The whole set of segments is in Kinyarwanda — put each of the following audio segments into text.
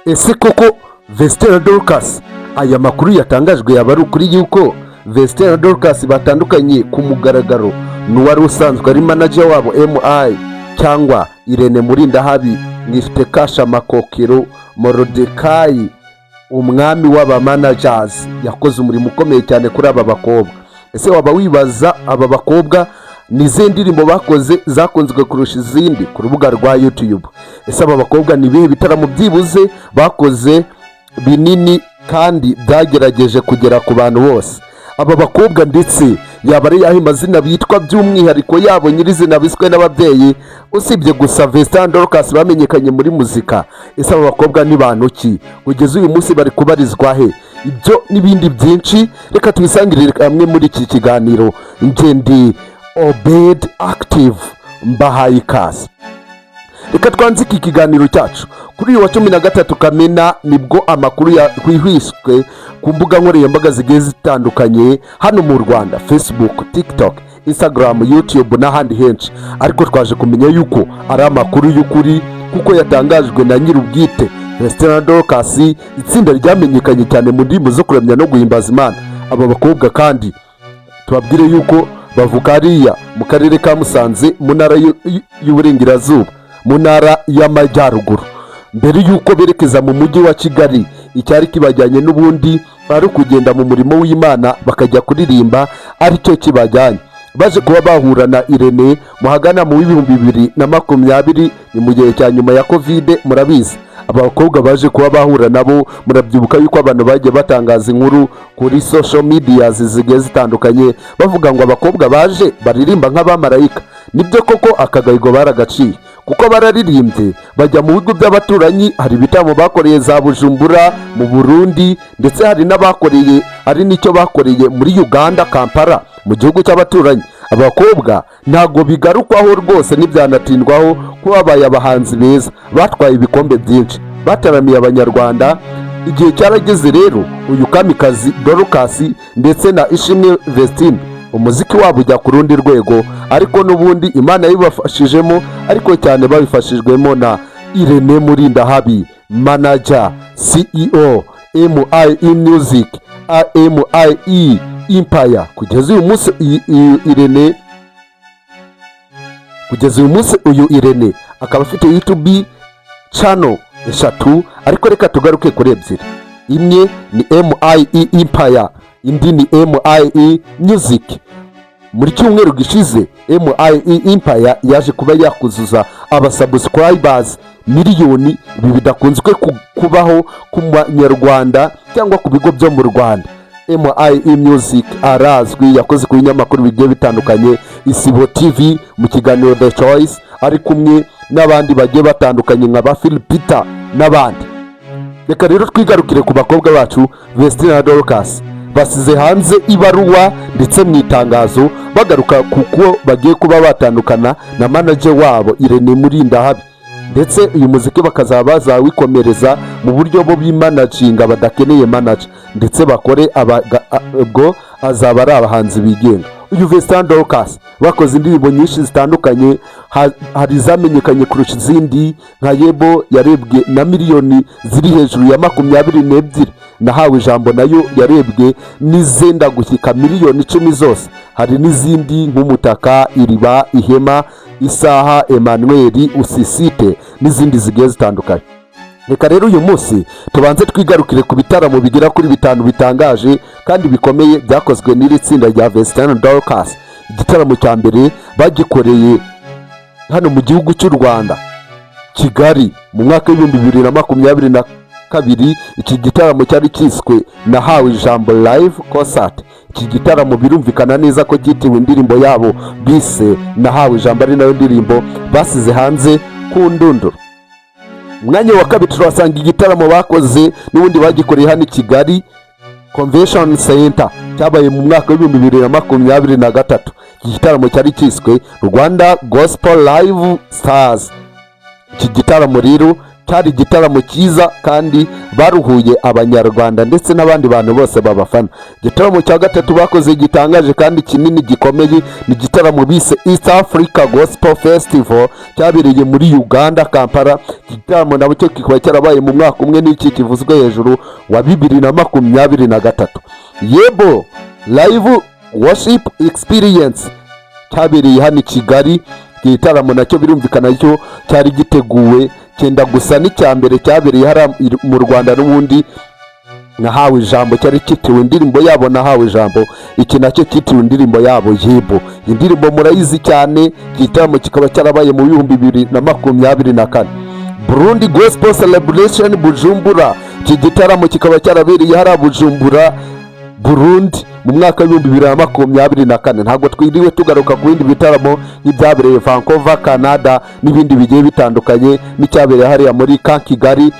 Ese koko Vestine Dorcas aya makuru yatangajwe yaba ari ukuri yuko Vestine Dorcas batandukanye ku mugaragaro n'uwari usanzwe ari manager wabo MI cyangwa Irene Murindahabi Nifite Kasha Makokero Morodekayi umwami w'aba managers yakoze umurimo ukomeye cyane kuri aba bakobwa. Ese waba wibaza aba bakobwa nize ndirimbo bakoze zakunzwe kurusha izindi ku rubuga rwa YouTube? Ese aba bakobwa ni bihe bitaramo byibuze bakoze binini kandi byagerageje kugera ku bantu bose? Aba bakobwa ndetse yaba ari yahe mazina bitwa by'umwihariko yabo nyirizina biswe n'ababyeyi usibye gusa Vestine Dorcas bamenyekanye muri muzika? Ese aba bakobwa ni bantu ki? Kugeza uyu munsi bari kubarizwa he? Ibyo n'ibindi byinshi reka tubisangirire hamwe muri iki kiganiro. Ngendi Obed Active mbahaye ikaze. Reka twanzike ikiganiro cyacu kuri uyu wa 13 Kamena nibwo amakuru yakwihishwe ku mbuga nkoranyambaga zigiye zitandukanye hano mu Rwanda, Facebook, TikTok, Instagram, YouTube n'ahandi henshi, ariko twaje kumenya yuko ari amakuru y'ukuri kuko yatangajwe na nyir'ubwite Vestine Dorcas, itsinda ryamenyekanye cyane mu ndirimbo zo kuramya no guhimbaza Imana. Aba bakobwa kandi tubabwire yuko bavuka hariya mu karere ka Musanze mu ntara y'Uburengerazuba, mu ntara y'Amajyaruguru. Mbere yuko berekeza mu mujyi wa Kigali, icyari kibajyanye n'ubundi ari kugenda mu murimo w'Imana bakajya kuririmba, ari cyo kibajyanye. Baje kuba bahura na Irene muhagana mu 2020 ni mu gihe cya nyuma ya Covid. Murabizi abakobwa baje kuba bahura nabo, murabyibuka yuko abantu bagiye batangaza inkuru kuri social media zigiye zitandukanye bavuga ngo abakobwa baje baririmba nk'abamarayika. Nibyo koko akagayigo baragaciye kuko bararirimbye bajya mu bigo by'abaturanyi. Hari ibitaramo bakoreye za Bujumbura mu Burundi, ndetse hari n'icyo bakoreye muri Uganda, Kampala mu gihugu cy'abaturanyi. Abakobwa ntago bigarukwaho rwose n'ibyanatindwaho ko babaye abahanzi beza, batwaye ibikombe byinshi, bataramiye abanyarwanda. Igihe cyarageze rero uyu kamikazi Dorcas ndetse na Ishimwe Vestine umuziki wabo ujya ku rundi rwego, ariko n'ubundi Imana yibafashijemo, ariko cyane babifashijwemo na Irene Murindahabi, manager, CEO, MI Music, MI Empire. Kugeza uyu munsi uyu Irene akaba afite YouTube channel eshatu, ariko reka tugaruke kuri ebyiri. Imwe ni MI Empire, indi ni MI Music. Muri cyumweru gishize MI Empire yaje kuba yakuzuza abasubscribers miliyoni. Ibi bidakunzwe kubaho ku Banyarwanda cyangwa ku bigo byo mu Rwanda. MI Music arazwi, yakoze ku binyamakuru bigiye bitandukanye, Isibo TV, mu kiganiro The Choice, ari kumwe n'abandi bagiye batandukanye nka ba Phil Peter n'abandi. Reka rero twigarukire ku bakobwa bacu Vestine Dorcas. Basize hanze ibaruwa ndetse mu itangazo bagaruka kuko bagiye kuba batandukana na manager wabo Irene Murindahabi, ndetse uyu muziki bakazaba bazawikomereza mu buryo bo bimanaginga badakeneye manager, ndetse bakore ubwo azaba ari abahanzi bigenga. Uyu Vestine Dorcas bakoze indirimbo nyinshi zitandukanye, hari zamenyekanye kurusha izindi nka Yebo yarebwe na miliyoni ziri hejuru ya 22. Nahawe Ijambo nayo yarebwe n'izenda gushyika miliyoni 10 zose. Hari n'izindi nk'Umutaka, Iriba, Ihema, Isaha, Emmanuel, Usisite n'izindi zigiye zitandukanye. Reka rero uyu munsi tubanze twigarukire ku bitaramo bigera kuri 5 bitangaje kandi bikomeye byakozwe n'iri tsinda rya Vestine Dorcas. Igitaramo cya mbere bagikoreye hano mu gihugu cy'u Rwanda, Kigali, mu mwaka wa 2022. Iki gitaramo cyari kiswe Nahawe Ijambo Live Concert. Iki gitaramo birumvikana neza ko cyitiwe indirimbo yabo bise Nahawe Ijambo, ari nayo ndirimbo basize hanze ku ndunduro. Mwanya wa kabiri turasanga igitaramo bakoze n'ubundi bagikoreye hano Kigali Convention Center, cyabaye mu mwaka wa 2023. Iki gitaramo cyari kiswe Rwanda Gospel Live Stars. Iki gitaramo rero cyari igitaramo cyiza kandi baruhuye abanyarwanda ndetse n'abandi bantu bose babafana. Igitaramo cya gatatu bakoze gitangaje kandi kinini gikomeye ni igitaramo bise East Africa Gospel Festival cyabereye muri Uganda, Kampala. Igitaramo nacyo kikaba cyarabaye mu mwaka umwe n'iki kivuzwe hejuru wa 2023. Yebo Live Worship Experience cyabereye hano i Kigali. Igitaramo nacyo birumvikana cyo cyari giteguwe cyenda gusa n'icya mbere cyabereye mu Rwanda n'ubundi nahawe ijambo, cyari cyitiriwe indirimbo yabo nahawe ijambo. Iki nacyo cyitiriwe indirimbo yabo Yebo. Indirimbo murayizi cyane. Igitaramo kikaba cyarabaye mu 2024. Burundi Gospel Celebration Bujumbura. Iki gitaramo kikaba cyarabereye hariya Bujumbura, Burundi mu mwaka wa 2024. Ntabwo twiriwe tugaruka ku bindi bitaramo n'ibyabereye Vancouver, Canada n'ibindi bigiye bitandukanye, n'icyabereye hariya muri Kigali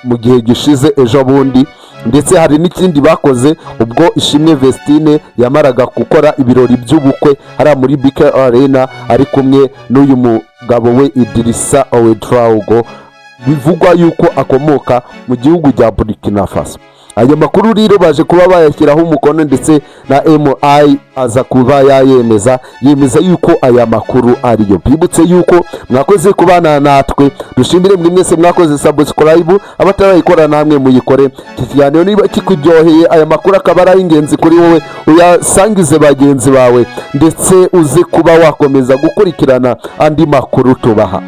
mu gihe gishize ejo bundi. Ndetse hari n'ikindi bakoze ubwo Ishimwe Vestine yamaraga gukora ibirori by'ubukwe hariya muri BK Arena ari kumwe n'uyu mugabo we Idrissa Ouedraogo, bivugwa yuko akomoka mu gihugu cya Burkina Faso. Ayo makuru rero baje kuba bayashyiraho umukono ndetse na MI aza kuba yemeza yuko aya makuru ariyo. Bibutse yuko mwakoze kubana natwe, dushimire mwe mwese mwakoze subscribe, abatarayikora namwe muyikore. Kiganiro niba kikuryoheye aya makuru akaba ari ingenzi kuri wowe, uyasangize bagenzi bawe ndetse uze kuba wakomeza gukurikirana andi makuru tubaha.